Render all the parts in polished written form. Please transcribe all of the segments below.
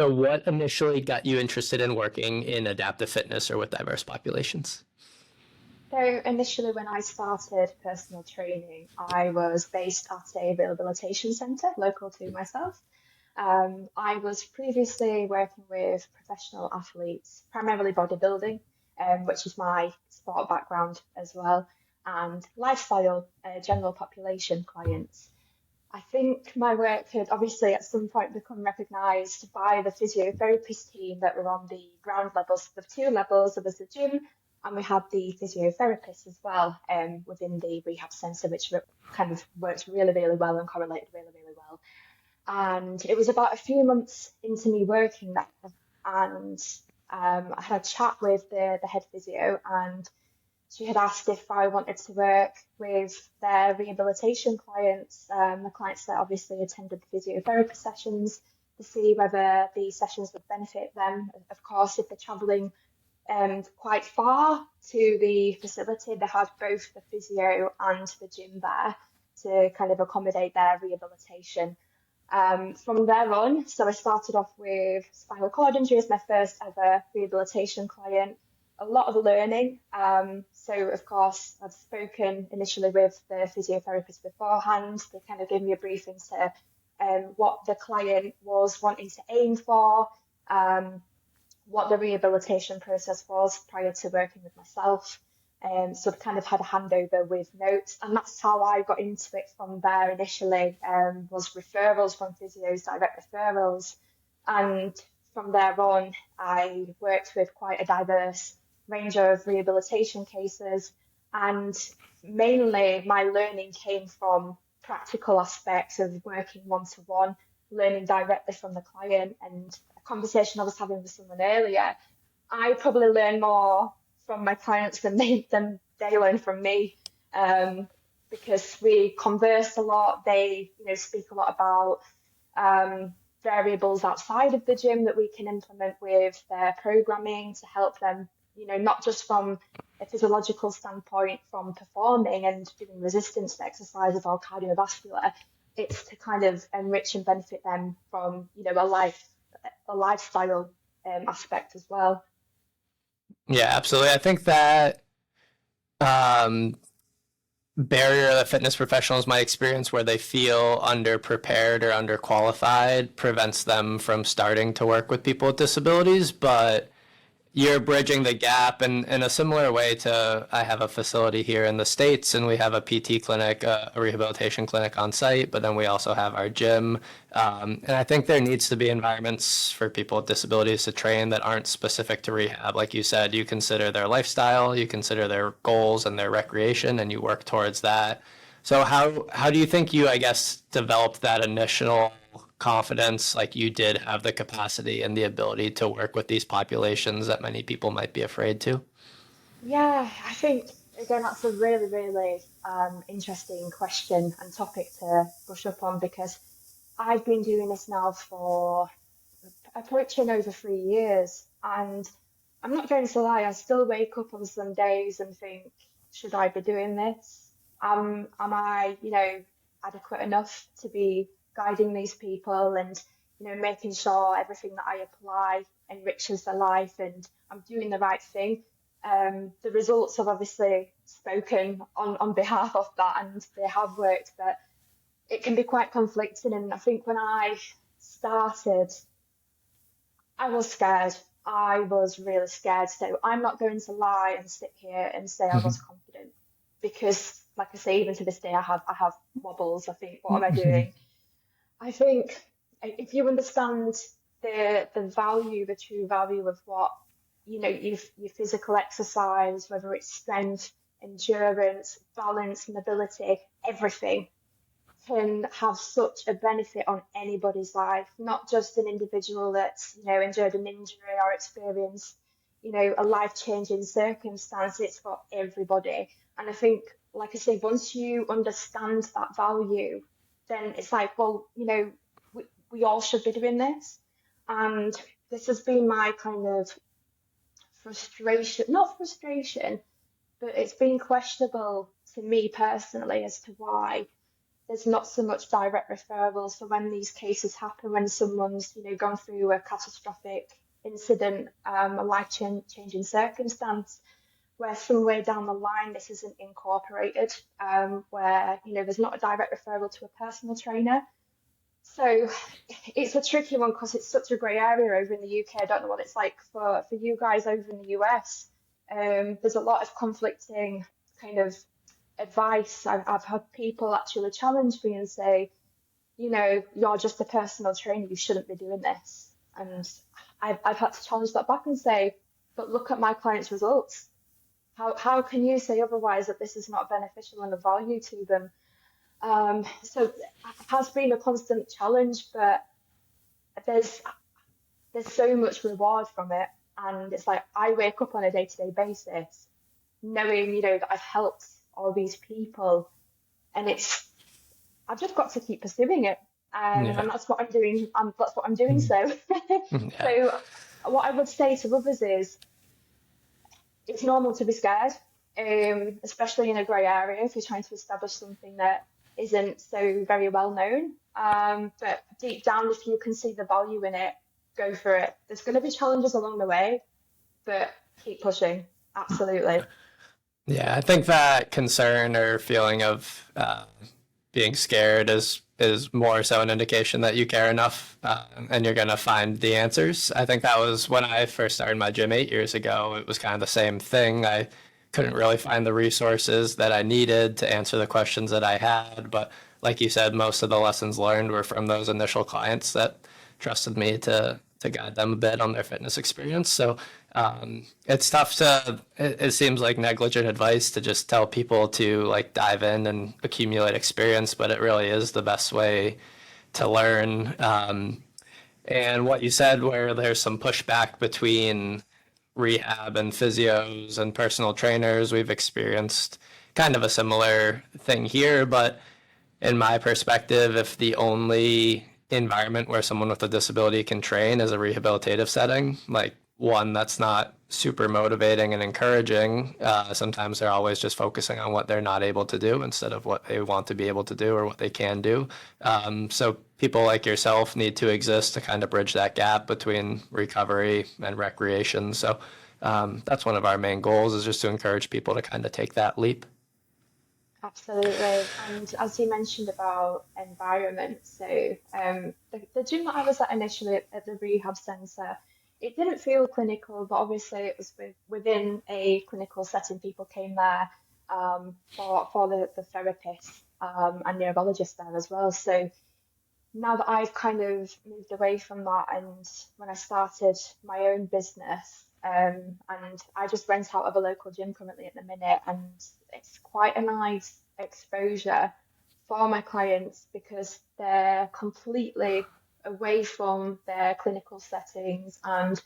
So what initially got you interested in working in adaptive fitness or with diverse populations? So initially, when I started personal training, I was based at a rehabilitation centre local to myself. I was previously working with professional athletes, primarily bodybuilding, which is my sport background as well, and lifestyle, general population clients. I think my work had obviously at some point become recognised by the physiotherapist team that were on the ground levels. The two levels, there was the gym and we had the physiotherapist as well within the rehab centre, which kind of worked really, really well and correlated really, really well. And it was about a few months into me working there, and I had a chat with the head physio, and she had asked if I wanted to work with their rehabilitation clients, the clients that obviously attended the physiotherapy sessions, to see whether the sessions would benefit them. Of course, if they're travelling quite far to the facility, they had both the physio and the gym there to kind of accommodate their rehabilitation. From there on, so I started off with spinal cord injury as my first ever rehabilitation client. A lot of learning. So, of course, I've spoken initially with the physiotherapist beforehand. They kind of gave me a briefing to what the client was wanting to aim for, um, what the rehabilitation process was prior to working with myself. So I've kind of had a handover with notes, and that's how I got into it from there initially, was referrals from physios, direct referrals. And from there on, I worked with quite a diverse range of rehabilitation cases, and mainly my learning came from practical aspects of working one to one, learning directly from the client, and a conversation I was having with someone earlier. I probably learn more from my clients than they learn from me, um, because we converse a lot. They, speak a lot about variables outside of the gym that we can implement with their programming to help them, not just from a physiological standpoint from performing and doing resistance exercises or cardiovascular. It's to kind of enrich and benefit them from, a lifestyle aspect as well. Yeah, absolutely. I think that um, barrier that fitness professionals might experience where they feel underprepared or underqualified prevents them from starting to work with people with disabilities. But you're bridging the gap in a similar way to I have a facility here in the States and we have a PT clinic, a rehabilitation clinic on site, but then we also have our gym. And I think there needs to be environments for people with disabilities to train that aren't specific to rehab. Like you said, you consider their lifestyle, you consider their goals and their recreation, and you work towards that. So how do you think you, I guess, developed that initial confidence, like you did have the capacity and the ability to work with these populations that many people might be afraid to? Yeah, I think again that's a really, really interesting question and topic to brush up on because I've been doing this now for approaching over 3 years, and I'm not going to lie, I still wake up on some days and think, should I be doing this? Am I, adequate enough to be guiding these people and, making sure everything that I apply enriches their life and I'm doing the right thing? The results have obviously spoken on behalf of that and they have worked, but it can be quite conflicting. And I think when I started, I was scared. I was really scared. So I'm not going to lie and sit here and say I was confident because, like I say, even to this day, I have wobbles. I think, what am I doing? I think if you understand the value, the true value of what your physical exercise, whether it's strength, endurance, balance, mobility, everything can have such a benefit on anybody's life, not just an individual that's, endured an injury or experienced, a life-changing circumstance. It's for everybody. And I think, like I say, once you understand that value, then it's like, well, we all should be doing this. And this has been my kind of frustration, not frustration, but it's been questionable to me personally as to why there's not so much direct referrals for when these cases happen, when someone's, gone through a catastrophic incident, a life-changing circumstance, where somewhere down the line this isn't incorporated, where, there's not a direct referral to a personal trainer. So it's a tricky one because it's such a grey area over in the UK. I don't know what it's like for you guys over in the US. There's a lot of conflicting kind of advice. I've had people actually challenge me and say, you're just a personal trainer, you shouldn't be doing this. And I've had to challenge that back and say, but look at my clients' results. How can you say otherwise that this is not beneficial and of value to them? So it has been a constant challenge, but there's there's so much reward from it. And it's like I wake up on a day-to-day basis knowing, that I've helped all these people, and I've just got to keep pursuing it. Yeah. And that's what I'm doing. That's what I'm doing. Mm. So, Yeah. so what I would say to others is it's normal to be scared, especially in a grey area if you're trying to establish something that isn't so very well known. But deep down, if you can see the value in it, go for it. There's going to be challenges along the way, but keep pushing. Absolutely. Yeah, I think that concern or feeling of being scared is more so an indication that you care enough and you're gonna find the answers. I think that was when I first started my gym 8 years ago. It was kind of the same thing. I couldn't really find the resources that I needed to answer the questions that I had, but like you said, most of the lessons learned were from those initial clients that trusted me to guide them a bit on their fitness experience. So it's tough to. It seems like negligent advice to just tell people to like dive in and accumulate experience, but it really is the best way to learn. And what you said, where there's some pushback between rehab and physios and personal trainers, we've experienced kind of a similar thing here, but in my perspective, if the only environment where someone with a disability can train is a rehabilitative setting, like one that's not super motivating and encouraging, sometimes they're always just focusing on what they're not able to do instead of what they want to be able to do or what they can do. So people like yourself need to exist to kind of bridge that gap between recovery and recreation. So that's one of our main goals is just to encourage people to kind of take that leap. Absolutely. And as you mentioned about environment, so the gym that I was at initially at the rehab centre, it didn't feel clinical, but obviously it was within a clinical setting. People came there for the therapist and neurologist there as well. So now that I've kind of moved away from that, and when I started my own business, and I just rent out of a local gym currently at the minute, and it's quite a nice exposure for my clients because they're completely away from their clinical settings and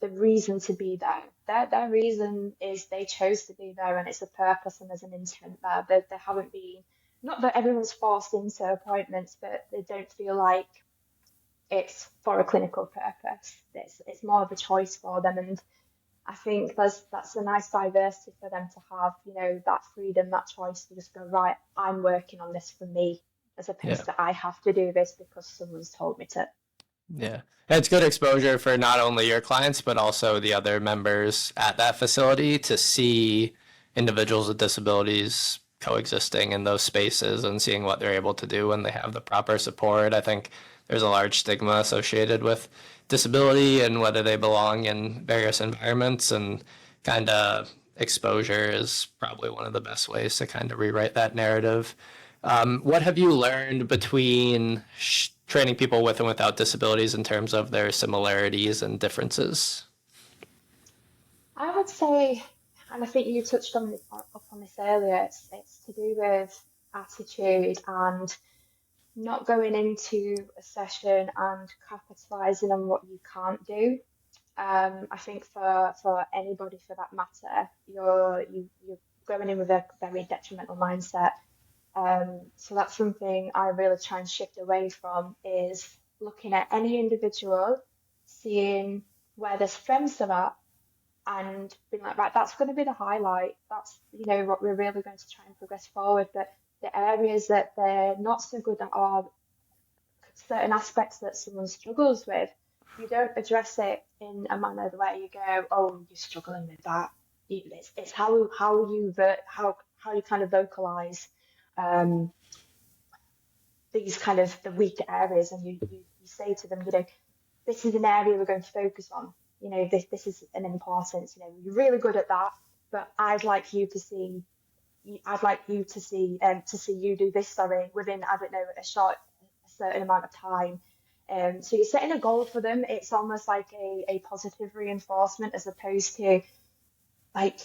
the reason to be there. Their reason is they chose to be there and it's a purpose and there's an intent there. They haven't been, not that everyone's forced into appointments, but they don't feel like it's for a clinical purpose. It's more of a choice for them. And I think that's a nice diversity for them to have, that freedom, that choice to just go, right, I'm working on this for me, as Yeah. opposed to I have to do this because someone's told me to. Yeah. And it's good exposure for not only your clients, but also the other members at that facility to see individuals with disabilities coexisting in those spaces and seeing what they're able to do when they have the proper support. I think there's a large stigma associated with disability and whether they belong in various environments, and kind of exposure is probably one of the best ways to kind of rewrite that narrative. What have you learned between training people with and without disabilities in terms of their similarities and differences? I would say, and I think you touched up on this earlier, it's to do with attitude and not going into a session and capitalizing on what you can't do. I think for anybody for that matter, you're going in with a very detrimental mindset. So that's something I really try and shift away from is looking at any individual, seeing where their strengths are at, and being like, right, that's going to be the highlight. That's what we're really going to try and progress forward. But the areas that they're not so good at are certain aspects that someone struggles with. You don't address it in a manner where you go, "Oh, you're struggling with that." It's how you kind of vocalize um, these kind of the weaker areas, and you say to them, this is an area we're going to focus on. This is an importance. You're really good at that, but I'd like you to see you do this, sorry, within, I don't know, a certain amount of time. So you're setting a goal for them. It's almost like a positive reinforcement as opposed to like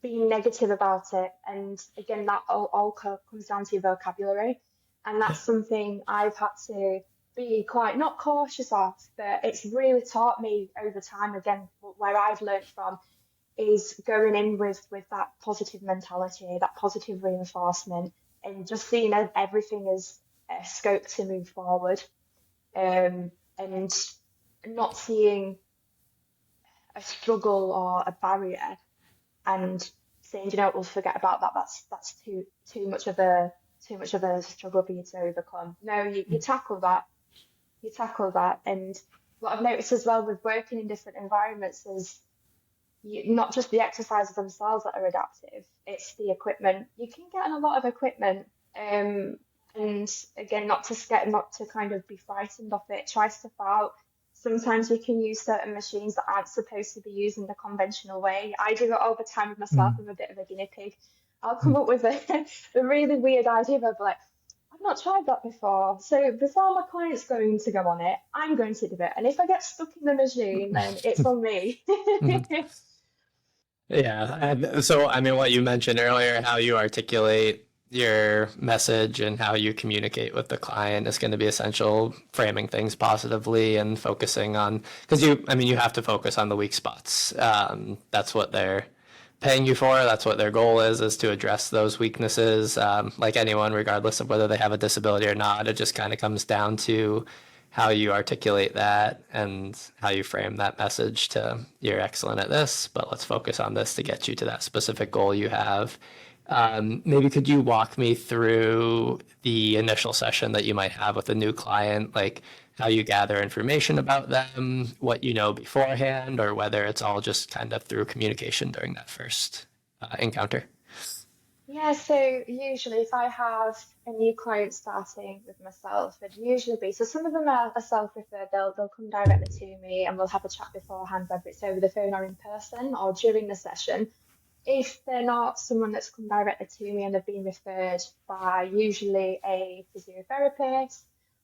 being negative about it. And again, that all comes down to your vocabulary. And Yeah. that's something I've had to be quite not cautious of, but it's really taught me over time, again, where I've learned from is going in with that positive mentality, that positive reinforcement, and just seeing everything as a scope to move forward, and not seeing a struggle or a barrier and saying, we'll forget about that. That's too much of a struggle for you to overcome. No, you tackle that. You tackle that. And what I've noticed as well with working in different environments is not just the exercises themselves that are adaptive, it's the equipment. You can get a lot of equipment, and again, not to kind of be frightened of it. Try stuff out. Sometimes we can use certain machines that aren't supposed to be used in the conventional way. I do it all the time with myself. Mm. I'm a bit of a guinea pig. I'll come up with a really weird idea, but like, I've not tried that before. So before my client's going to go on it, I'm going to do it. And if I get stuck in the machine, then it's on me. Mhm. Yeah. And so, I mean, what you mentioned earlier, how you articulate your message and how you communicate with the client is going to be essential, framing things positively and focusing on, because I mean, you have to focus on the weak spots. That's what they're paying you for. That's what their goal is to address those weaknesses. Like anyone, regardless of whether they have a disability or not, it just kind of comes down to how you articulate that and how you frame that message to you're excellent at this, but let's focus on this to get you to that specific goal you have. Maybe could you walk me through the initial session that you might have with a new client, like how you gather information about them, what you know beforehand, or whether it's all just kind of through communication during that first encounter? Yeah, so usually if I have a new client starting with myself, it'd usually be so some of them are self-referred, they'll come directly to me and we'll have a chat beforehand, whether it's over the phone or in person or during the session. If they're not someone that's come directly to me and they've been referred by usually a physiotherapist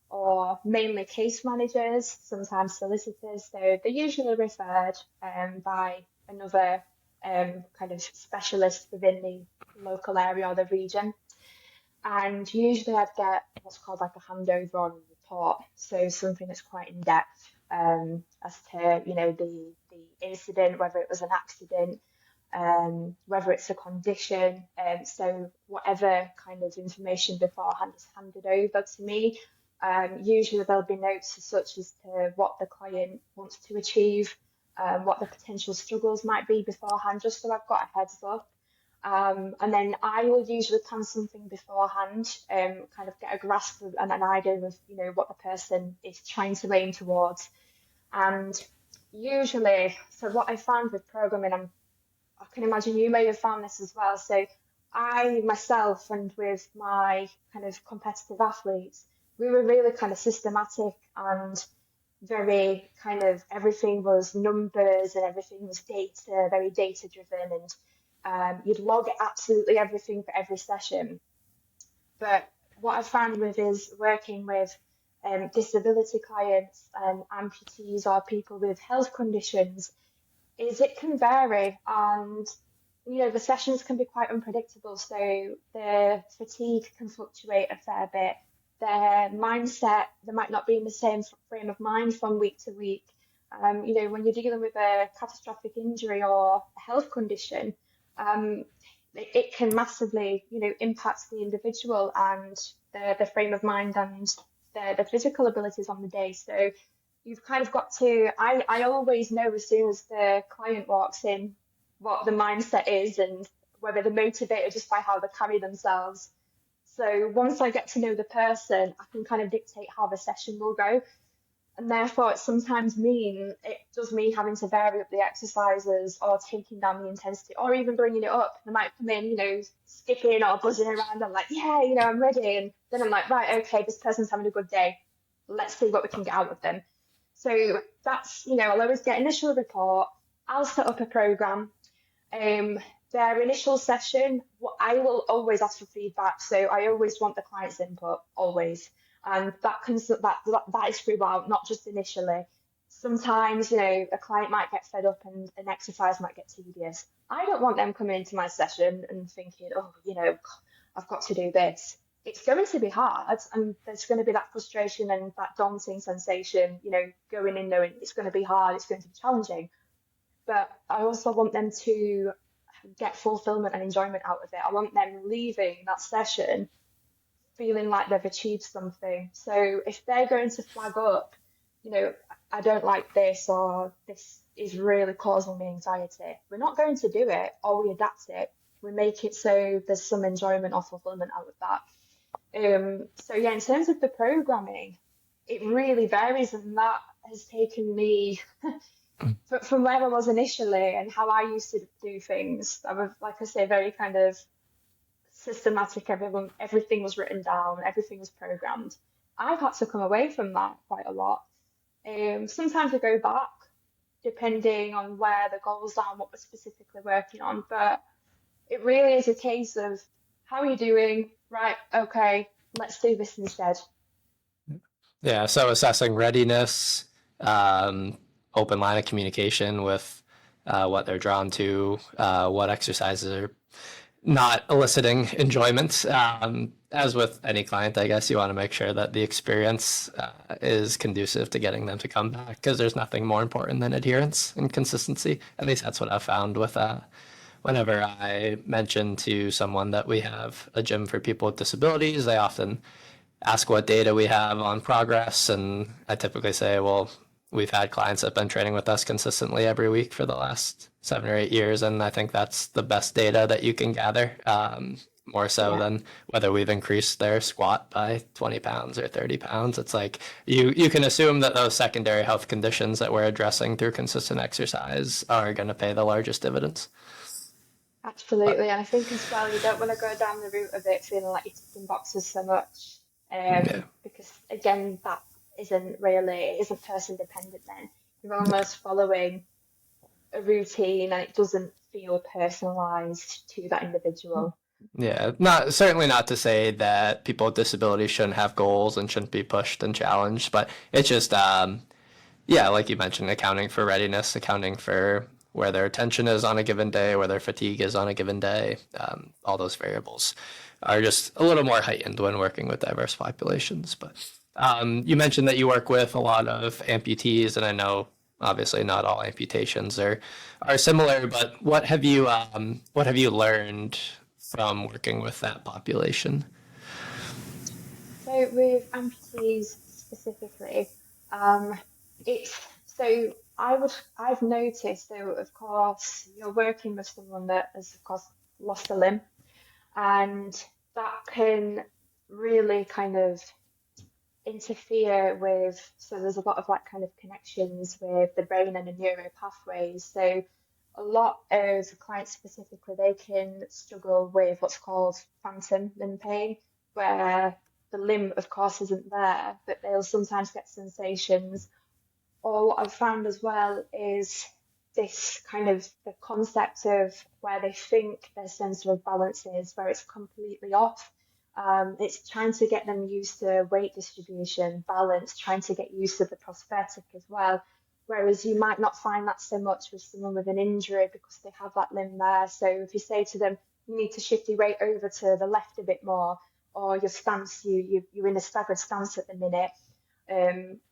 or mainly case managers, sometimes solicitors, so they're usually referred by another kind of specialist within the local area or the region. And usually I'd get what's called like a handover on report, so something that's quite in depth as to the incident, whether it was an accident, whether it's a condition. So whatever kind of information beforehand is handed over to me. Usually there'll be notes such as to what the client wants to achieve, what the potential struggles might be beforehand, just so I've got a heads up. And then I will usually plan something beforehand, kind of get a grasp of and an idea of what the person is trying to aim towards. And usually, so what I found with programming, I can imagine you may have found this as well. So I myself and with my kind of competitive athletes, we were really kind of systematic and very kind of everything was numbers and everything was data, very data driven, and you'd log absolutely everything for every session. But what I found with is working with disability clients and amputees or people with health conditions is it can vary, and the sessions can be quite unpredictable, so the fatigue can fluctuate a fair bit. Their mindset, they might not be in the same frame of mind from week to week. When you're dealing with a catastrophic injury or a health condition, um, it can massively impact the individual and the frame of mind and the physical abilities on the day. So you've kind of got to, I always know as soon as the client walks in what the mindset is and whether they're motivated just by how they carry themselves. So once I get to know the person, I can kind of dictate how the session will go. And therefore, it sometimes mean it does mean having to vary up the exercises or taking down the intensity or even bringing it up. They might come in, skipping or buzzing around. I'm like, yeah, I'm ready. And then I'm like, right, okay, this person's having a good day. Let's see what we can get out of them. So that's, I'll always get initial report. I'll set up a program. Um, their initial session, I will always ask for feedback. So I always want the client's input, always. And that is throughout, not just initially. Sometimes, a client might get fed up and an exercise might get tedious. I don't want them coming into my session and thinking, oh, I've got to do this. It's going to be hard, and there's going to be that frustration and that daunting sensation, going in knowing it's going to be hard, it's going to be challenging. But I also want them to get fulfillment and enjoyment out of it. I want them leaving that session feeling like they've achieved something. So if they're going to flag up, I don't like this, or this is really causing me anxiety, we're not going to do it, or we adapt it. We make it so there's some enjoyment or fulfillment out of that. So yeah, in terms of the programming, it really varies, and that has taken me from where I was initially and how I used to do things. I was, like I say, very kind of systematic. Everything was written down, everything was programmed. I've had to come away from that quite a lot. Sometimes I go back, depending on where the goals are and what we're specifically working on. But it really is a case of how are you doing? Right, okay, let's do this instead. Yeah, so assessing readiness, open line of communication with what they're drawn to, what exercises are not eliciting enjoyment. As with any client, I guess you want to make sure that the experience is conducive to getting them to come back, because there's nothing more important than adherence and consistency. At least that's what I've found with whenever I mention to someone that we have a gym for people with disabilities, they often ask what data we have on progress. And I typically say, well, we've had clients that have been training with us consistently every week for the last 7 or 8 years. And I think that's the best data that you can gather, more so Yeah, than whether we've increased their squat by 20 pounds or 30 pounds. It's like you can assume that those secondary health conditions that we're addressing through consistent exercise are going to pay the largest dividends. But absolutely. And I think as well, you don't want to go down the route of it feeling like you're ticking boxes so much, yeah. because again, that isn't person dependent then. You're almost following a routine and it doesn't feel personalized to that individual. Yeah, not certainly not to say that people with disabilities shouldn't have goals and shouldn't be pushed and challenged, but it's just yeah, like you mentioned, accounting for readiness, accounting for where their attention is on a given day, where their fatigue is on a given day. All those variables are just a little more heightened when working with diverse populations. But you mentioned that you work with a lot of amputees, and I know obviously not all amputations are similar. But what have you learned from working with that population? So with amputees specifically, um, it's so I've noticed, so of course you're working with someone that has of course lost a limb, and that can really kind of interfere with, so there's a lot of like kind of connections with the brain and the neuro pathways. So a lot of clients specifically, they can struggle with what's called phantom limb pain, where the limb of course isn't there, but they'll sometimes get sensations. Or what I've found as well is this kind of the concept of where they think their sense of balance is, where it's completely off. It's trying to get them used to weight distribution, balance, trying to get used to the prosthetic as well. Whereas you might not find that so much with someone with an injury because they have that limb there. So if you say to them, you need to shift your weight over to the left a bit more, or your stance, you're in a staggered stance at the minute,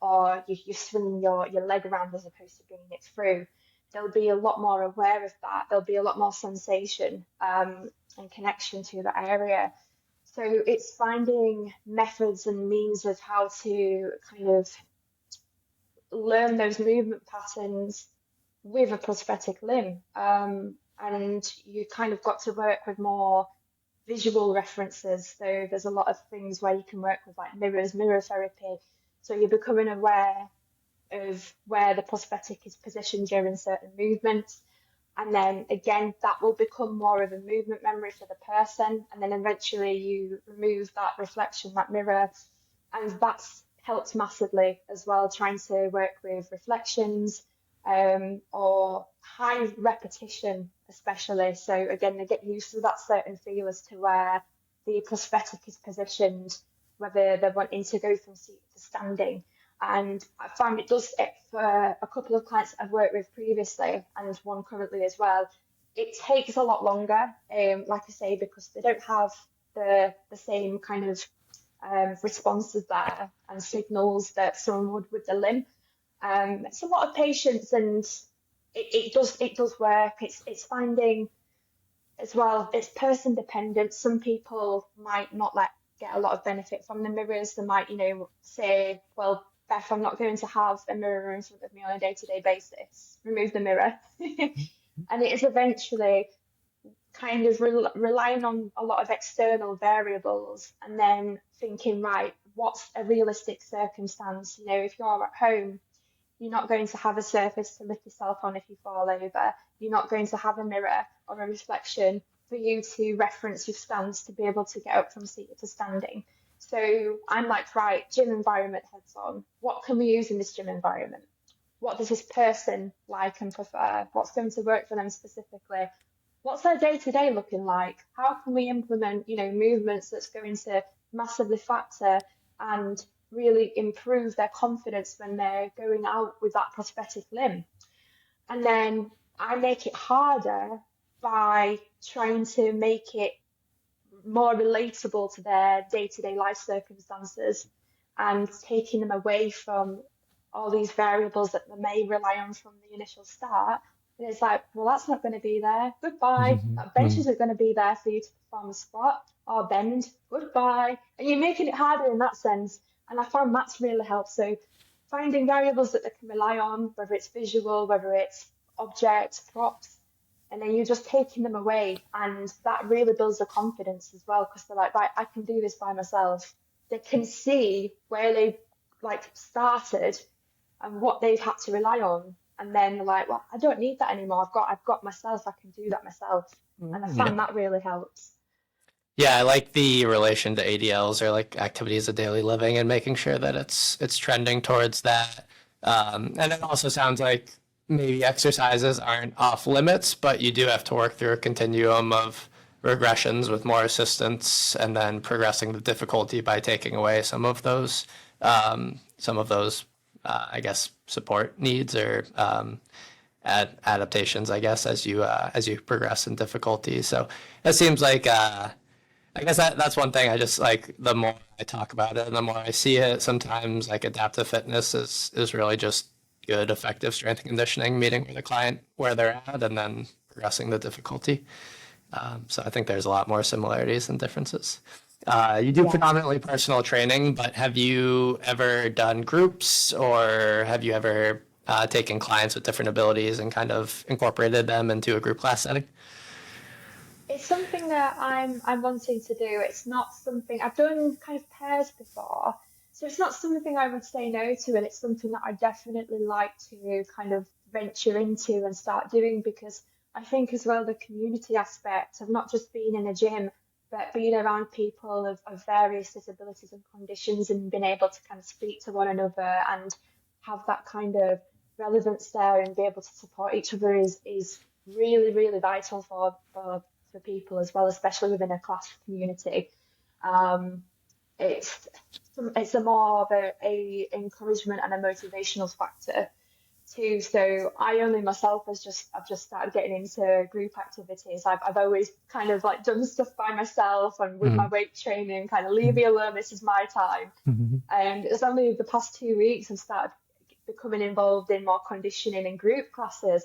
or you're swinging your leg around as opposed to bringing it through, they'll be a lot more aware of that. There'll be a lot more sensation and connection to that area. So it's finding methods and means of how to kind of learn those movement patterns with a prosthetic limb. and you kind of got to work with more visual references. So there's a lot of things where you can work with like mirrors, mirror therapy. So you're becoming aware of where the prosthetic is positioned during certain movements. And then again, that will become more of a movement memory for the person. And then eventually you remove that reflection, that mirror. And that's helped massively as well, trying to work with reflections or high repetition, especially. So again, they get used to that certain feel as to where the prosthetic is positioned, whether they're wanting to go from seat to standing. And I found it does it for a couple of clients that I've worked with previously and one currently as well. It takes a lot longer, like I say, because they don't have the same kind of responses there and signals that someone would with the limb. It's a lot of patience, and it does work. It's finding as well. It's person dependent. Some people might not get a lot of benefit from the mirrors. They might, say, well, Beth, I'm not going to have a mirror in front of me on a day-to-day basis. Remove the mirror. And it is eventually kind of relying on a lot of external variables and then thinking, right, what's a realistic circumstance? If you're at home, you're not going to have a surface to lift yourself on if you fall over. You're not going to have a mirror or a reflection for you to reference your stance to be able to get up from seated to standing. So I'm like, right, gym environment heads on. What can we use in this gym environment? What does this person like and prefer? What's going to work for them specifically? What's their day to day looking like? How can we implement, movements that's going to massively factor and really improve their confidence when they're going out with that prosthetic limb? And then I make it harder by trying to make it more relatable to their day-to-day life circumstances and taking them away from all these variables that they may rely on from the initial start. And it's like, well, that's not going to be there. Goodbye. That bench isn't going to be there for you to perform a squat or bend. Goodbye. And you're making it harder in that sense. And I found that's really helped. So finding variables that they can rely on, whether it's visual, whether it's objects, props, and then you're just taking them away, and that really builds their confidence as well, because they're like, right, I can do this by myself. They can see where they started and what they've had to rely on, and then they're like, well, I don't need that anymore. I've got myself. I can do that myself. And I Yeah. found that really helps. Yeah, I like the relation to ADLs or like activities of daily living and making sure that it's trending towards that. And it also sounds like maybe exercises aren't off limits, but you do have to work through a continuum of regressions with more assistance and then progressing the difficulty by taking away some of those, I guess, support needs or adaptations, I guess, as you progress in difficulty. So it seems like I guess that's one thing I just like the more I talk about it and the more I see it, sometimes like adaptive fitness is really just good, effective strength and conditioning, meeting with the client where they're at and then progressing the difficulty. So I think there's a lot more similarities than differences. You do Yeah. predominantly personal training, but have you ever done groups or have you ever taken clients with different abilities and kind of incorporated them into a group class setting? It's something that I'm wanting to do. It's not something I've done kind of pairs before, so it's not something I would say no to, and it's something that I definitely like to kind of venture into and start doing, because I think as well the community aspect of not just being in a gym, but being around people of various disabilities and conditions and being able to kind of speak to one another and have that kind of relevance there and be able to support each other is really, really vital for people as well, especially within a class community. Um, it's it's a more of a encouragement and a motivational factor too. So I only myself I've just started getting into group activities. I've always kind of like done stuff by myself and with my Mhm. weight training, kind of leave me alone. This is my time. Mhm. And it's only the past 2 weeks I've started becoming involved in more conditioning and group classes,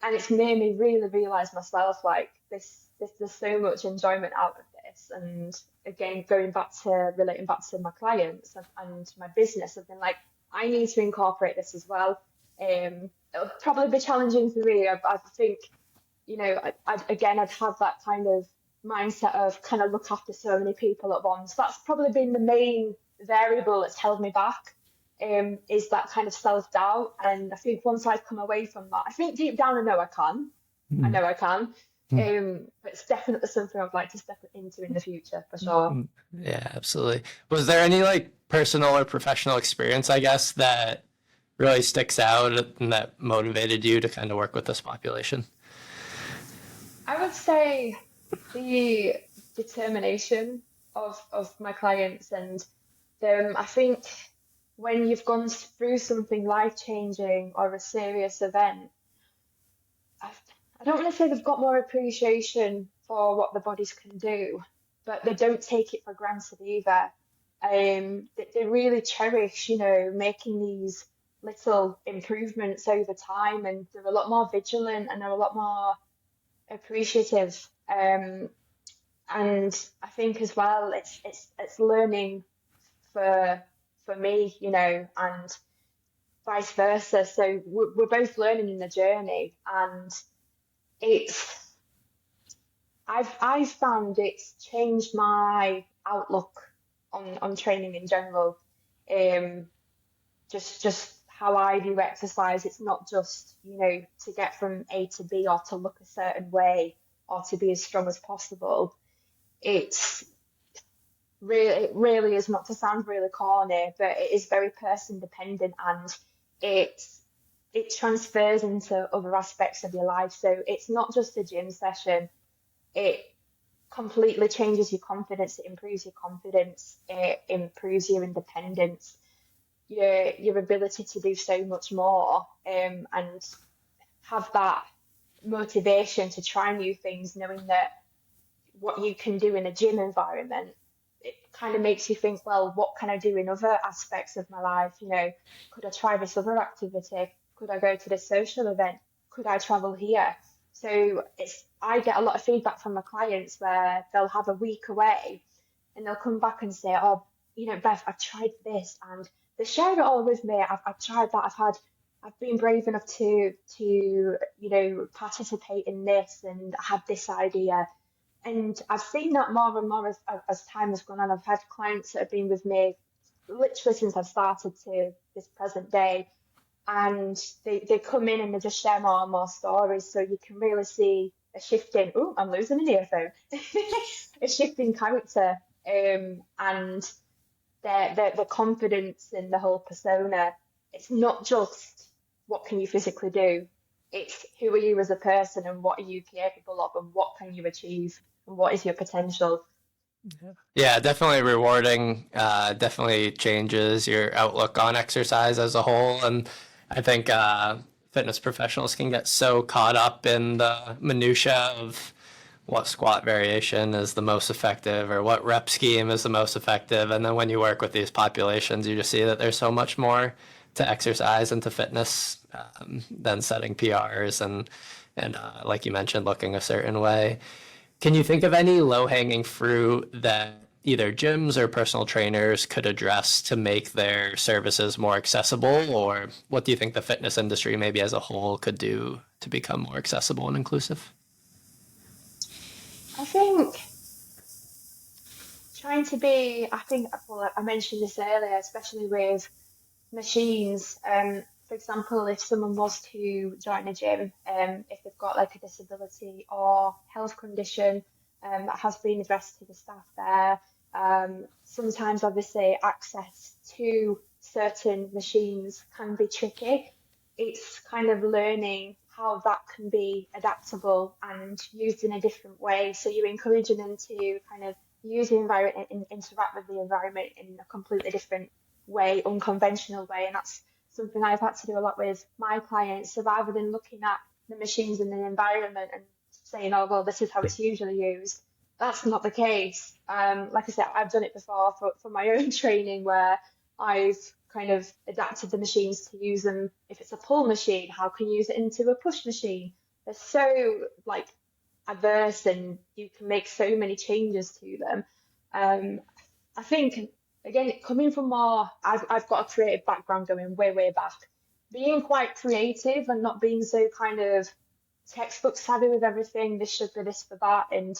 and it's made me really realize myself like this there's so much enjoyment out of this. And again, going back to relating back to my clients and my business, I've been like, I need to incorporate this as well. It'll probably be challenging for me. I think I'd have that kind of mindset of kind of look after so many people at once. That's probably been the main variable that's held me back, is that kind of self-doubt. And I think once I've come away from that, I think deep down I know I can. I Mm. know I can. Mm. But it's definitely something I'd like to step into in the future for sure. Mm. Yeah, absolutely. Was there any like personal or professional experience, I guess, that really sticks out and that motivated you to kind of work with this population? I would say the determination of my clients and them. I think when you've gone through something life-changing or a serious event, I, I don't want to say they've got more appreciation for what the bodies can do, but they don't take it for granted either. They really cherish, making these little improvements over time, and they're a lot more vigilant and they're a lot more appreciative. And I think as well, it's learning for for me, and vice versa. So we're both learning in the journey, and it's I've found it's changed my outlook on training in general. Um, just how I view exercise. It's not just, to get from A to B or to look a certain way or to be as strong as possible. It's it really is, not to sound really corny, but it is very person dependent, and it it transfers into other aspects of your life. So it's not just a gym session. It completely changes your confidence. It improves your confidence. It improves your independence, your ability to do so much more, and have that motivation to try new things, knowing that what you can do in a gym environment, it kind of makes you think, well, what can I do in other aspects of my life? Could I try this other activity? Could I go to this social event? Could I travel here? So I get a lot of feedback from my clients where they'll have a week away and they'll come back and say, oh, Beth, I've tried this, and they share it all with me. I've tried that. I've been brave enough to participate in this, and I had this idea. And I've seen that more and more as time has gone on. I've had clients that have been with me literally since I've started to this present day. And they come in and they just share more and more stories. So you can really see a shift in, oh, I'm losing an earphone, a shift in character, and their confidence in the whole persona. It's not just what can you physically do, it's who are you as a person and what are you capable of and what can you achieve and what is your potential. Yeah, definitely rewarding. Definitely changes your outlook on exercise as a whole. And I think fitness professionals can get so caught up in the minutia of what squat variation is the most effective or what rep scheme is the most effective. And then when you work with these populations, you just see that there's so much more to exercise and to fitness than setting PRs and like you mentioned, looking a certain way. Can you think of any low-hanging fruit that either gyms or personal trainers could address to make their services more accessible? Or what do you think the fitness industry, maybe as a whole, could do to become more accessible and inclusive? I think trying to be, I think, well, I mentioned this earlier, especially with machines. For example, if someone was to join a gym, if they've got like a disability or health condition, that has been addressed to the staff there. Sometimes, obviously, access to certain machines can be tricky. It's kind of learning how that can be adaptable and used in a different way. So you're encouraging them to kind of use the environment and interact with the environment in a completely different way, unconventional way. And that's something I've had to do a lot with my clients. So rather than looking at the machines and the environment and saying, oh, well, this is how it's usually used, that's not the case. Like I said, I've done it before for my own training where I've kind of adapted the machines to use them. If it's a pull machine, how can you use it into a push machine? They're so like adverse and you can make so many changes to them. Um, I think again, coming from more, I've got a creative background going way, way back. Being quite creative and not being so kind of textbook savvy with everything. This should be this for that, and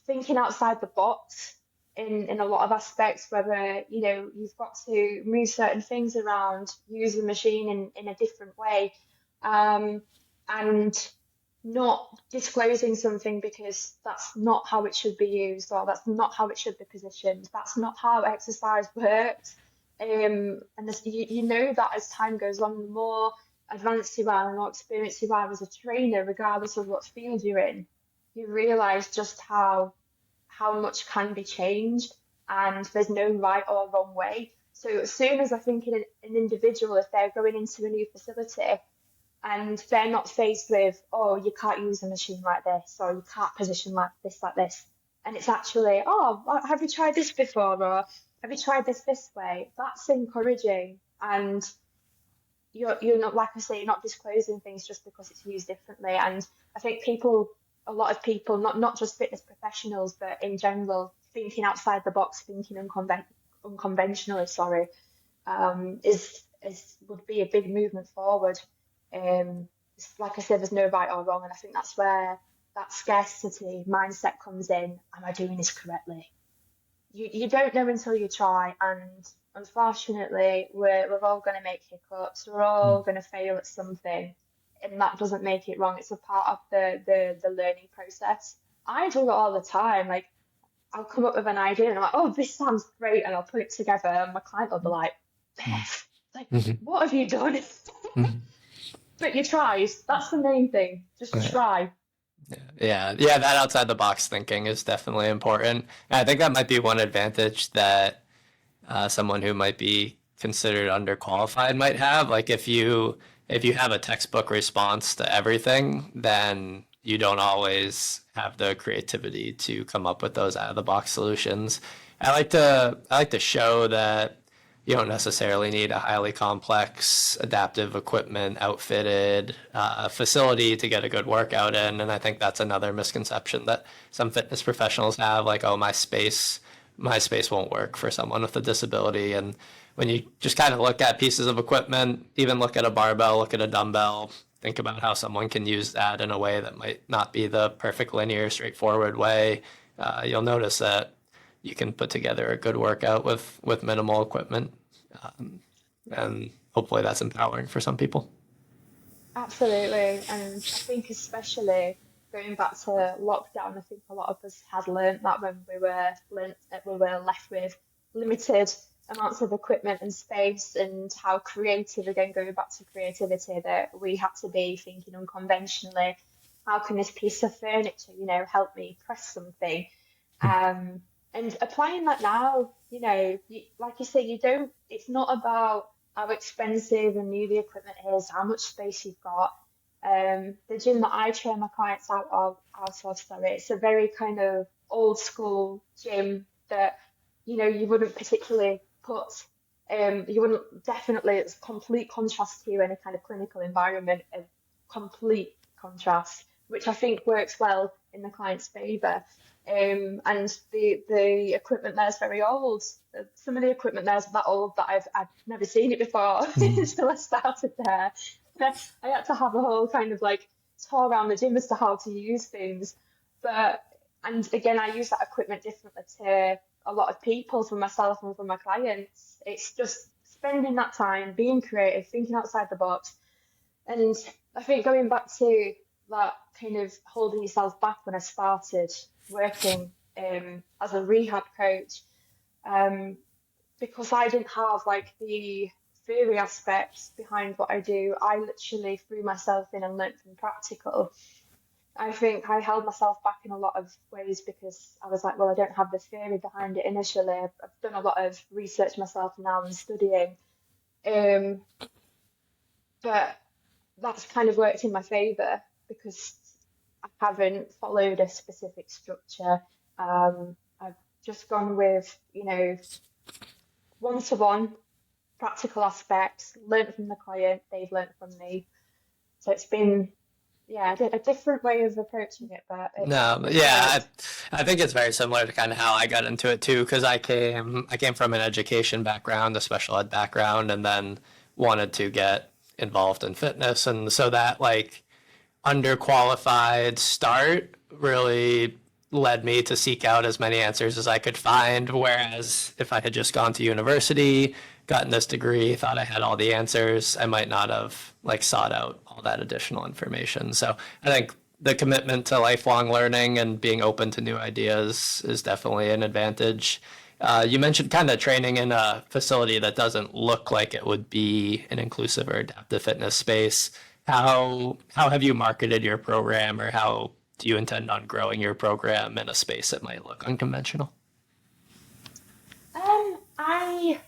thinking outside the box in a lot of aspects, whether, you've got to move certain things around, use the machine in a different way, um, and not disclosing something because that's not how it should be used, or that's not how it should be positioned, that's not how exercise works. And this, you know that as time goes on, the more advanced you are, the more experienced you are as a trainer, regardless of what field you're in, you realize just how much can be changed, and there's no right or wrong way. So as soon as I think an individual, if they're going into a new facility and they're not faced with, oh, you can't use a machine like this, or you can't position like this, and it's actually, oh, have you tried this before, or have you tried this way? That's encouraging, and you're not, like I say, you're not disclosing things just because it's used differently. And I think a lot of people, not just fitness professionals, but in general, thinking outside the box, thinking unconventionally, sorry, is would be a big movement forward. Like I said, there's no right or wrong, and I think that's where that scarcity mindset comes in. Am I doing this correctly? You don't know until you try, and unfortunately, we're all going to make hiccups. We're all going to fail at something, and that doesn't make it wrong. It's a part of the learning process. I do it all the time. Like, I'll come up with an idea, and I'm like, oh, this sounds great, and I'll put it together, and my client will be like, Beth, like, what have you done? But you tried. That's the main thing. Just try. Yeah, yeah, that outside the box thinking is definitely important. And I think that might be one advantage that someone who might be considered underqualified might have. Like if you have a textbook response to everything, then you don't always have the creativity to come up with those out of the box solutions. I like to show that you don't necessarily need a highly complex adaptive equipment outfitted facility to get a good workout in. And I think that's another misconception that some fitness professionals have, like, oh, my space won't work for someone with a disability. And when you just kind of look at pieces of equipment, even look at a barbell, look at a dumbbell, think about how someone can use that in a way that might not be the perfect linear, straightforward way, you'll notice that you can put together a good workout with minimal equipment. Um, and hopefully that's empowering for some people. Absolutely. And I think especially going back to lockdown, I think a lot of us had learnt that when we were left with limited amounts of equipment and space, and how creative, again, going back to creativity, that we had to be thinking unconventionally. How can this piece of furniture, help me press something? Um, and applying that now, like you say, it's not about how expensive and new the equipment is, how much space you've got. The gym that I train my clients out of, sorry, it's a very kind of old school gym that, you wouldn't particularly you wouldn't definitely, it's complete contrast to any kind of clinical environment, a complete contrast, which I think works well in the client's favour. And the equipment there is very old. Some of the equipment there is that old that I've never seen it before until I started there. I had to have a whole kind of like tour around the gym as to how to use things. But and again, I use that equipment differently to a lot of people, for myself and for my clients. It's just spending that time being creative, thinking outside the box. And I think going back to that kind of holding yourself back, when I started working as a rehab coach, um, because I didn't have like the theory aspects behind what I do, I literally threw myself in and learnt from practical. I think I held myself back in a lot of ways because I was like, well, I don't have the theory behind it initially. I've done a lot of research myself now and studying. Um, but that's kind of worked in my favour because I haven't followed a specific structure. I've just gone with, one-to-one practical aspects, learnt from the client, they've learnt from me. So it's been, yeah, a different way of approaching it, but No, but it's yeah, worked. I think it's very similar to kind of how I got into it too, because I came from an education background, a special ed background, and then wanted to get involved in fitness, and so that like underqualified start really led me to seek out as many answers as I could find. Whereas if I had just gone to university, gotten this degree, thought I had all the answers, I might not have like sought out all that additional information. So I think the commitment to lifelong learning and being open to new ideas is definitely an advantage. You mentioned kind of training in a facility that doesn't look like it would be an inclusive or adaptive fitness space. How have you marketed your program, or how do you intend on growing your program in a space that might look unconventional? I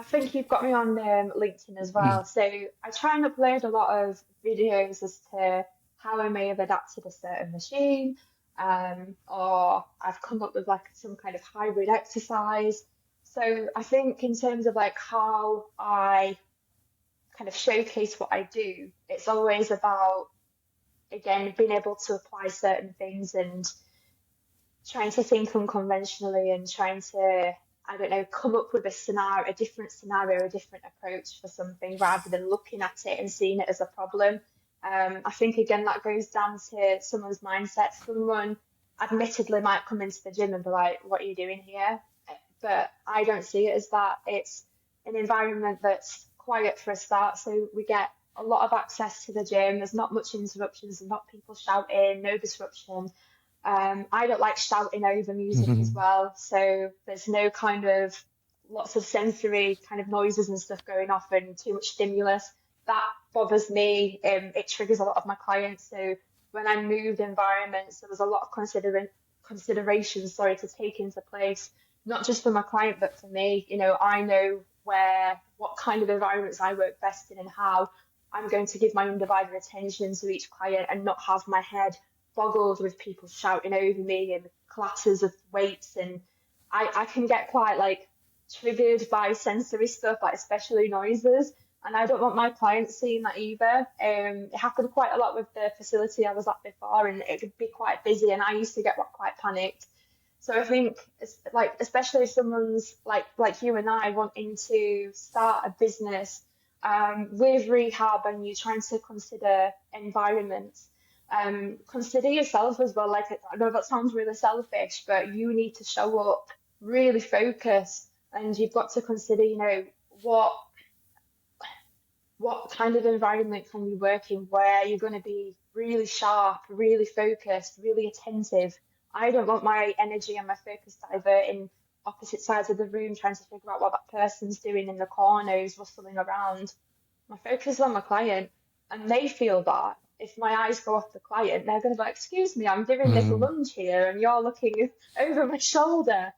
think you've got me on LinkedIn as well. So I try and upload a lot of videos as to how I may have adapted a certain machine, or I've come up with like some kind of hybrid exercise. So I think in terms of like how I kind of showcase what I do, it's always about, again, being able to apply certain things and trying to think unconventionally and trying to, I don't know, come up with a scenario, a different scenario, a different approach for something rather than looking at it and seeing it as a problem. I think again that goes down to someone's mindset. Someone admittedly might come into the gym and be like, "What are you doing here?" But I don't see it as that. It's an environment that's quiet for a start, so we get a lot of access to the gym. There's not much interruptions, there's not people shouting, no disruption. I don't like shouting over music as well, so there's no kind of lots of sensory kind of noises and stuff going off and too much stimulus. That bothers me. It triggers a lot of my clients. So when I moved environments, there was a lot of consideration, sorry, to take into place, not just for my client, but for me. You know, I know what kind of environments I work best in and how I'm going to give my undivided attention to each client and not have my head boggled with people shouting over me and classes of weights. And I can get quite like triggered by sensory stuff, like especially noises. And I don't want my clients seeing that either. It happened quite a lot with the facility I was at before, and it could be quite busy, and I used to get quite panicked. So I think it's like, especially if someone's like you and I wanting to start a business with rehab, and you're trying to consider environments, consider yourself as well. Like, I know that sounds really selfish, but you need to show up really focused, and you've got to consider, you know, what kind of environment can you work in where you're going to be really sharp, really focused, really attentive. I don't want my energy and my focus diverting opposite sides of the room trying to figure out what that person's doing in the corners, rustling around. My focus is on my client, and they feel that. If my eyes go off the client, they're going to be like, "Excuse me, I'm doing this lunge here, and you're looking over my shoulder."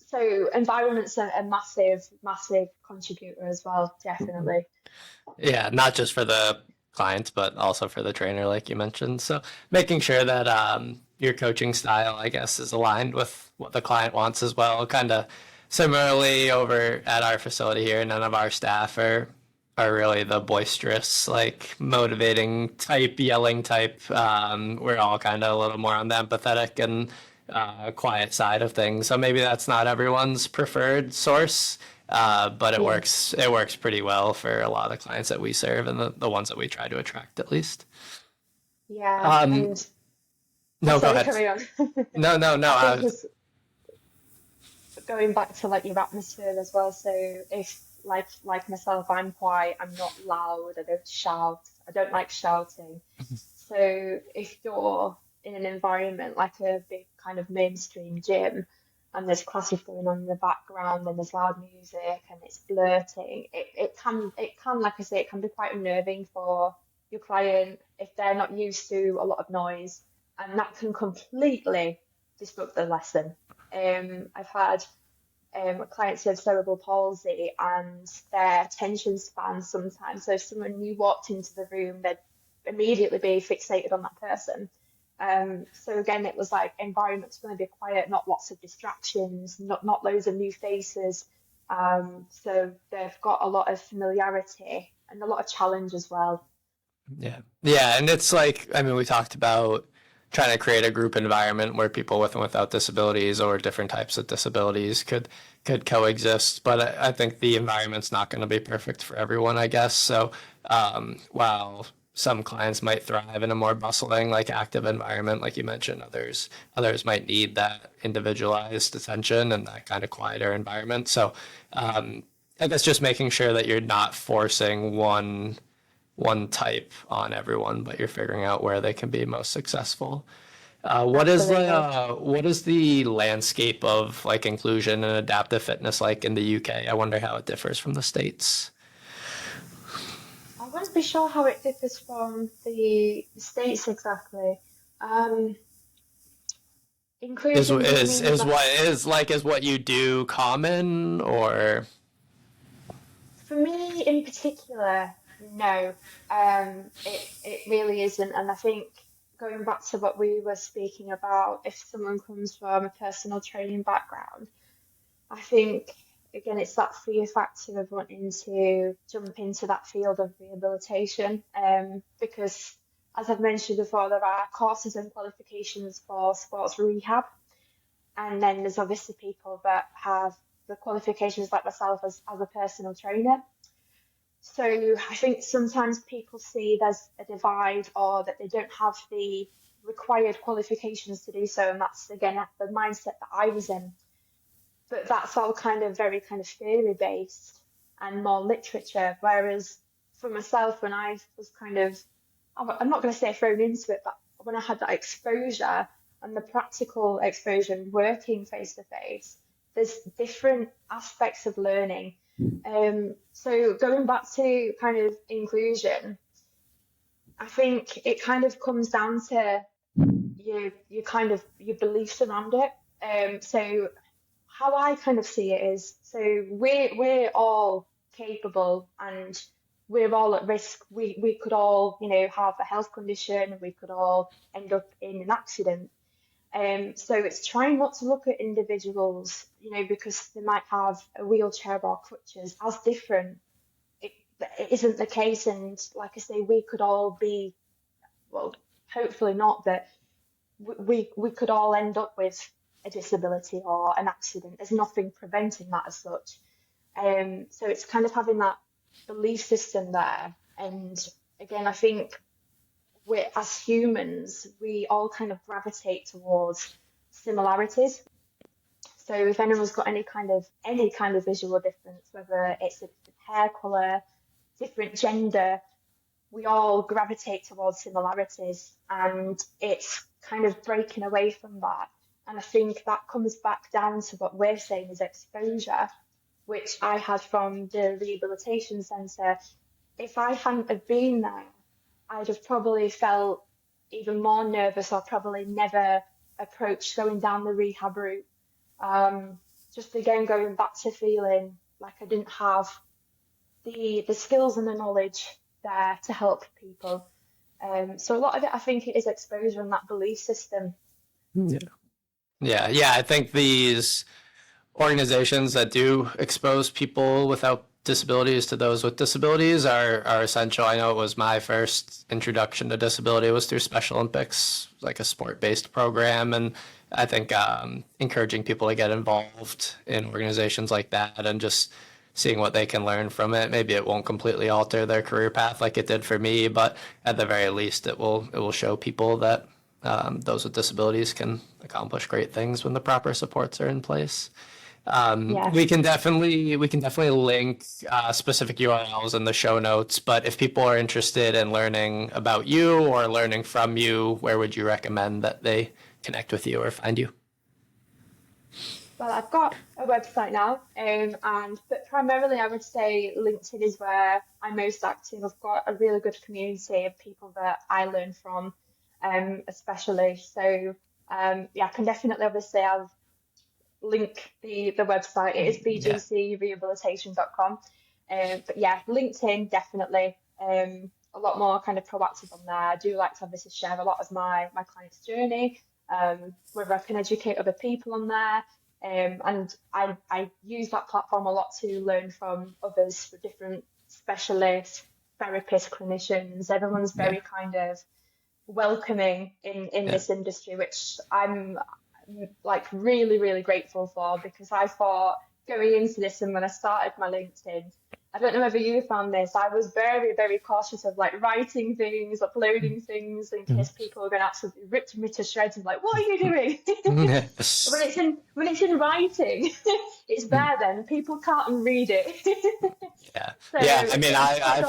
So environment's a massive, massive contributor as well, definitely. Yeah, not just for the clients, but also for the trainer, like you mentioned. So making sure that your coaching style, I guess, is aligned with what the client wants as well. Kind of similarly over at our facility here, none of our staff are really the boisterous, like motivating type, yelling type. We're all kind of a little more on the empathetic and quiet side of things. So maybe that's not everyone's preferred source, but it Yeah. works. It works pretty well for a lot of the clients that we serve and the ones that we try to attract, at least. Yeah, Um, and no, go sorry, ahead. carry on. No, no, no. I think it's going back to like your atmosphere as well. So if like myself, I'm not loud, I don't shout, I don't like shouting. So if you're in an environment like a big kind of mainstream gym, and there's classes going on in the background and there's loud music and it's blurting, it can, like I say, it can be quite unnerving for your client if they're not used to a lot of noise, and that can completely disrupt the lesson. I've had clients who have cerebral palsy, and their attention span sometimes. So if someone new walked into the room, they'd immediately be fixated on that person. So again, it was like environment's going to be quiet, not lots of distractions, not loads of new faces. So they've got a lot of familiarity and a lot of challenge as well. Yeah. Yeah. And it's like, I mean, we talked about trying to create a group environment where people with and without disabilities or different types of disabilities could coexist. But I think the environment's not going to be perfect for everyone, I guess. So while some clients might thrive in a more bustling, like active environment, like you mentioned. Others might need that individualized attention and that kind of quieter environment. So I guess just making sure that you're not forcing one type on everyone, but you're figuring out where they can be most successful. Absolutely. What is the landscape of like inclusion and adaptive fitness like in the UK? I wonder how it differs from the States. I wouldn't be sure how it differs from the States exactly. Um, inclusion, do you mean Is what you do common or for me in particular, no. It really isn't. And I think going back to what we were speaking about, if someone comes from a personal training background, I think again it's that fear factor of wanting to jump into that field of rehabilitation. Because as I've mentioned before, there are courses and qualifications for sports rehab, and then there's obviously people that have the qualifications like myself as a personal trainer. So I think sometimes people see there's a divide or that they don't have the required qualifications to do so, and that's again the mindset that I was in. But that's all kind of very kind of theory based and more literature. Whereas for myself, when I was kind of, I'm not going to say thrown into it, but when I had that exposure and the practical exposure working face to face, there's different aspects of learning. So going back to kind of inclusion, I think it kind of comes down to you kind of your beliefs around it. So how I kind of see it is, so we're all capable and we're all at risk. We could all, have a health condition, we could all end up in an accident. So it's trying not to look at individuals, because they might have a wheelchair or crutches as different. It, it isn't the case, and like I say, we could all be, well, hopefully not, but we could all end up with a disability or an accident. There's nothing preventing that as such. So it's kind of having that belief system there. And again, I think as humans, we all kind of gravitate towards similarities. So if anyone's got any kind of visual difference, whether it's a different hair color, different gender, we all gravitate towards similarities, and it's kind of breaking away from that. And I think that comes back down to what we're saying is exposure, which I had from the rehabilitation centre. If I hadn't have been there, I'd have probably felt even more nervous or probably never approached going down the rehab route. Um, just again, going back to feeling like I didn't have the skills and the knowledge there to help people. So a lot of it, I think, it is exposure and that belief system. yeah. Yeah, I think these organizations that do expose people without disabilities to those with disabilities are essential. I know it was my first introduction to disability was through Special Olympics, like a sport-based program, and I think encouraging people to get involved in organizations like that and just seeing what they can learn from it. Maybe it won't completely alter their career path like it did for me, but at the very least, it will show people that those with disabilities can accomplish great things when the proper supports are in place. We Yes. can definitely link specific URLs in the show notes. But if people are interested in learning about you or learning from you, where would you recommend that they connect with you or find you? Well, I've got a website now, but primarily I would say LinkedIn is where I'm most active. I've got a really good community of people that I learn from, especially. So, yeah, I can definitely obviously have link the website. It is Yeah, bgcrehabilitation.com. But yeah, LinkedIn definitely. A lot more kind of proactive on there. I do like to obviously share a lot of my client's journey, whether I can educate other people on there. And I use that platform a lot to learn from others, with different specialists, therapists, clinicians. Everyone's yeah, very kind of welcoming in yeah, this industry, which I'm like really, really grateful for, because I thought going into this and when I started my LinkedIn, I don't know whether you found this. I was very, very cautious of like writing things, uploading things in case people were going to absolutely rip me to shreds and like, what are you doing? When it's in writing, it's there then. People can't read it. Yeah. So Yeah. I mean, it's quite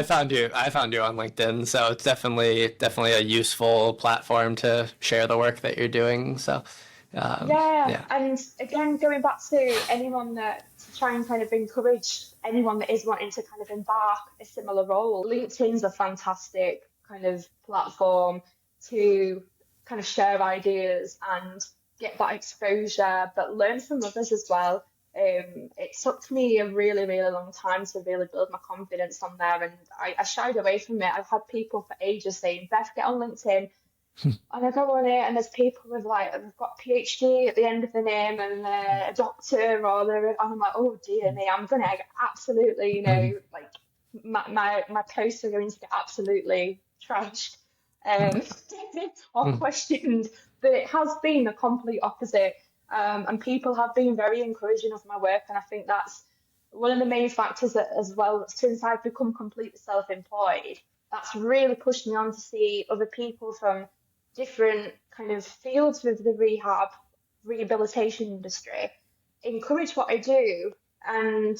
daunting. I found you on LinkedIn, so it's definitely a useful platform to share the work that you're doing. So, Yeah, yeah. and again, going back to anyone that to try and kind of encourage anyone that is wanting to kind of embark a similar role, LinkedIn's a fantastic kind of platform to kind of share ideas and get that exposure, but learn from others as well. It took me a really, really long time to really build my confidence on there, and I shied away from it. I've had people for ages saying, Beth, get on LinkedIn. And I go on it, and there's people with like they've got PhD at the end of the name and a doctor, or and I'm like, oh dear me, I'm gonna get absolutely, like my posts are going to get absolutely trashed, um, or questioned. But it has been the complete opposite, and people have been very encouraging of my work, and I think that's one of the main factors that, as well, since I've become completely self-employed, that's really pushed me on to see other people from different kind of fields with the rehabilitation industry encourage what I do and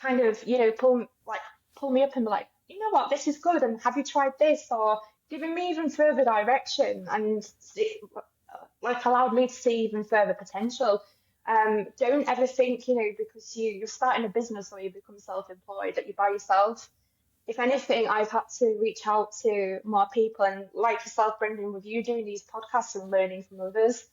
kind of pull me up and be like, you know what, this is good, and have you tried this, or giving me even further direction and like allowed me to see even further potential. Don't ever think, because you're starting a business or you become self-employed that you're by yourself. If anything, I've had to reach out to more people, and like yourself, Brendan, with you doing these podcasts and learning from others,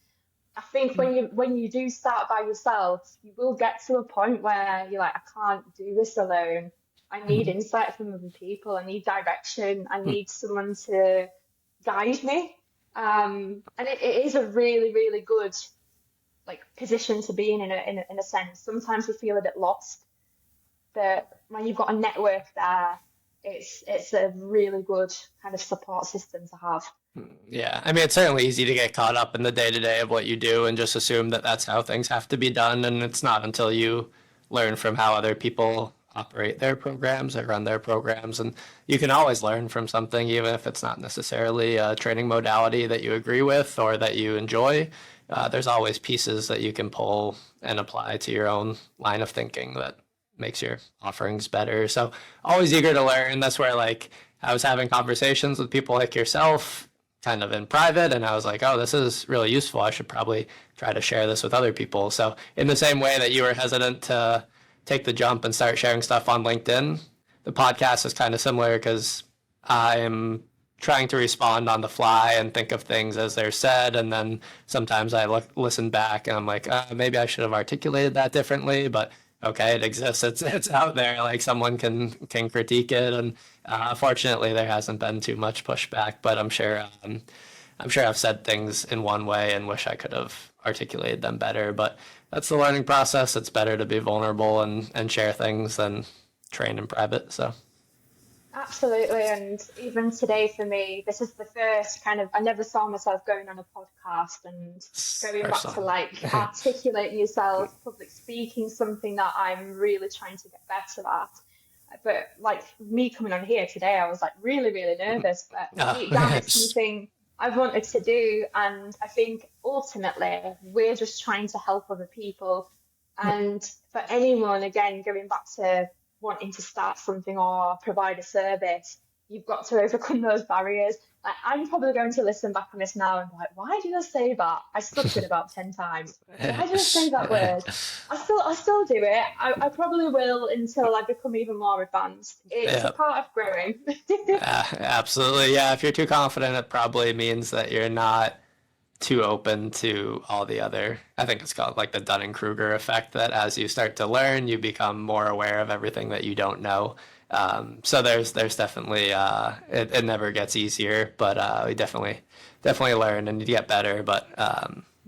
I think when you do start by yourself, you will get to a point where you're like, I can't do this alone. I need insight from other people. I need direction. I need someone to guide me. And it is a really, really good like position to be in a sense. Sometimes we feel a bit lost, but when you've got a network there, it's a really good kind of support system to have. Yeah, I mean, it's certainly easy to get caught up in the day to day of what you do and just assume that that's how things have to be done. And it's not until you learn from how other people operate their programs or run their programs. And you can always learn from something, even if it's not necessarily a training modality that you agree with or that you enjoy. There's always pieces that you can pull and apply to your own line of thinking that makes your offerings better. So always eager to learn. That's where like I was having conversations with people like yourself kind of in private, and I was like, oh, this is really useful. I should probably try to share this with other people. So in the same way that you were hesitant to take the jump and start sharing stuff on LinkedIn, the podcast is kind of similar because I'm trying to respond on the fly and think of things as they're said, and then sometimes I listen back and I'm like, maybe I should have articulated that differently, but okay, it exists. It's out there. Like someone can critique it, and fortunately, there hasn't been too much pushback. But I'm sure I've said things in one way and wish I could have articulated them better. But that's the learning process. It's better to be vulnerable and share things than train in private. So Absolutely. And even today for me, this is the first kind of, I never saw myself going on a podcast and going first back to time. like articulating yourself, public speaking, something that I'm really trying to get better at. But like me coming on here today, I was like really, really nervous, but deep down, it's something I've wanted to do. And I think ultimately, we're just trying to help other people. And for anyone, again, going back to wanting to start something or provide a service, you've got to overcome those barriers. Like, I'm probably going to listen back on this now and be like, why did I say that? I stuttered about 10 times. Why did I say that word? I still do it. I probably will until I become even more advanced. It's a Yeah, part of growing. absolutely. Yeah, if you're too confident, it probably means that you're not too open to all the other. I think it's called like the Dunning-Kruger effect, that as you start to learn, you become more aware of everything that you don't know. So there's definitely it never gets easier, but we definitely learn and you get better. But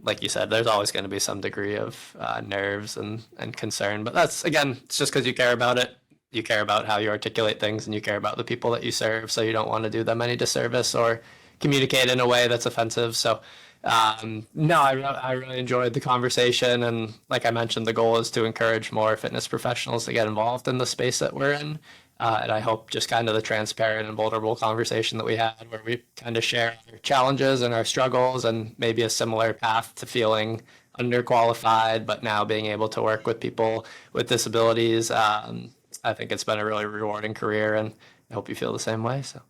like you said, there's always going to be some degree of nerves and concern. But that's again, it's just because you care about it. You care about how you articulate things, and you care about the people that you serve. So you don't want to do them any disservice or communicate in a way that's offensive. So No, I really enjoyed the conversation. And like I mentioned, the goal is to encourage more fitness professionals to get involved in the space that we're in. And I hope just kind of the transparent and vulnerable conversation that we had, where we kind of share our challenges and our struggles and maybe a similar path to feeling underqualified, but now being able to work with people with disabilities. I think it's been a really rewarding career, and I hope you feel the same way. So.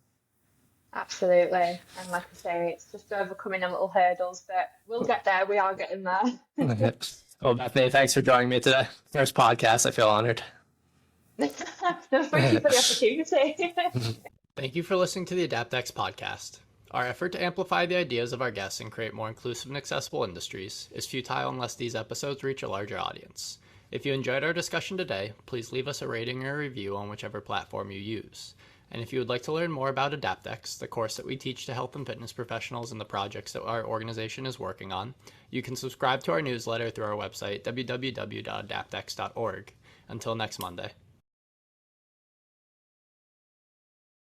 Absolutely. And like I say, it's just overcoming the little hurdles, but we'll get there. We are getting there. Well, Bethany, thanks for joining me today. First podcast. I feel honored. No, thank you for the opportunity. Thank you for listening to the AdaptX podcast. Our effort to amplify the ideas of our guests and create more inclusive and accessible industries is futile unless these episodes reach a larger audience. If you enjoyed our discussion today, please leave us a rating or a review on whichever platform you use. And if you would like to learn more about AdaptX, the course that we teach to health and fitness professionals and the projects that our organization is working on, you can subscribe to our newsletter through our website, www.adaptx.org. Until next Monday.